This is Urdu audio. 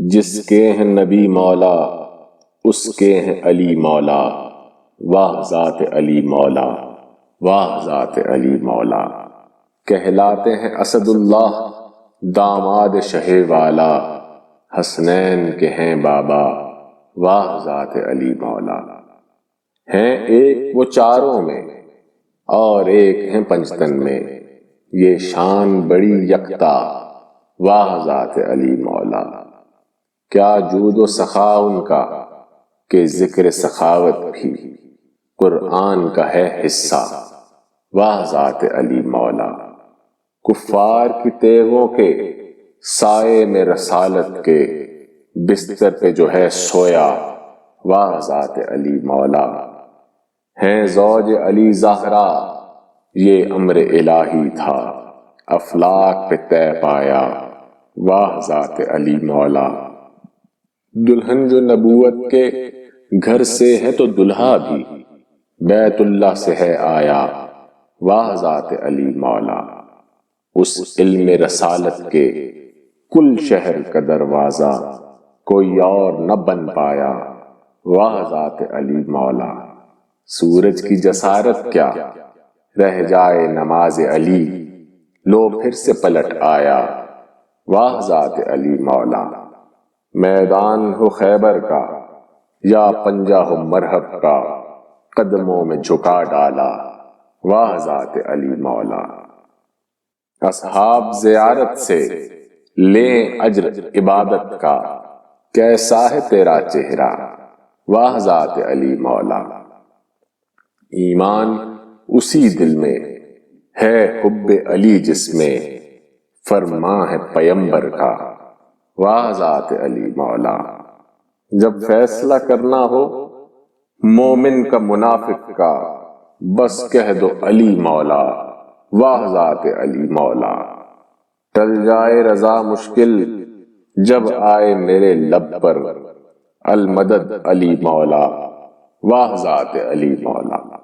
جس کے ہیں نبی مولا اس کے ہیں علی مولا، واہ ذات علی مولا، واہ ذات علی مولا۔ کہلاتے ہیں اسد اللہ داماد شہ والا، حسنین کے ہیں بابا، واہ ذات علی مولا۔ ہیں ایک وہ چاروں میں اور ایک ہیں پنجتن میں، یہ شان بڑی یکتا، واہ ذات علی مولا۔ کیا جود و سخا ان کا کہ ذکر سخاوت بھی قرآن کا ہے حصہ، واہ ذات علی مولا۔ کفار کی تیغوں کے سائے میں رسالت کے بستر پہ جو ہے سویا، واہ ذات علی مولا۔ ہیں زوج علی زہرا یہ امر الہی تھا، افلاک پہ طے پایا، واہ ذات علی مولا۔ دلہن جو نبوت کے گھر سے ہے تو دلہا بھی بیت اللہ سے ہے آیا، واہ ذات علی مولا۔ اس علم رسالت کے کل شہر کا دروازہ کوئی اور نہ بن پایا، واہ ذات علی مولا۔ سورج کی جسارت کیا رہ جائے نماز علی، لو پھر سے پلٹ آیا، واہ ذات علی مولا۔ میدان ہو خیبر کا یا پنجہ ہو مرہب کا، قدموں میں جھکا ڈالا، واہ ذات علی مولا۔ اصحاب زیارت سے لیں اجر عبادت کا، کیسا ہے تیرا چہرہ، واہ ذات علی مولا۔ ایمان اسی دل میں ہے حب علی جس میں، فرمان ہے پیمبر کا، واہ ذات علی مولا۔ جب فیصلہ کرنا ہو مومن کا منافق کا، بس کہہ دو علی مولا، واہ ذات علی مولا۔ ٹل جائے رضا مشکل جب آئے میرے لب پر، المدد علی مولا، واہ ذات علی مولا۔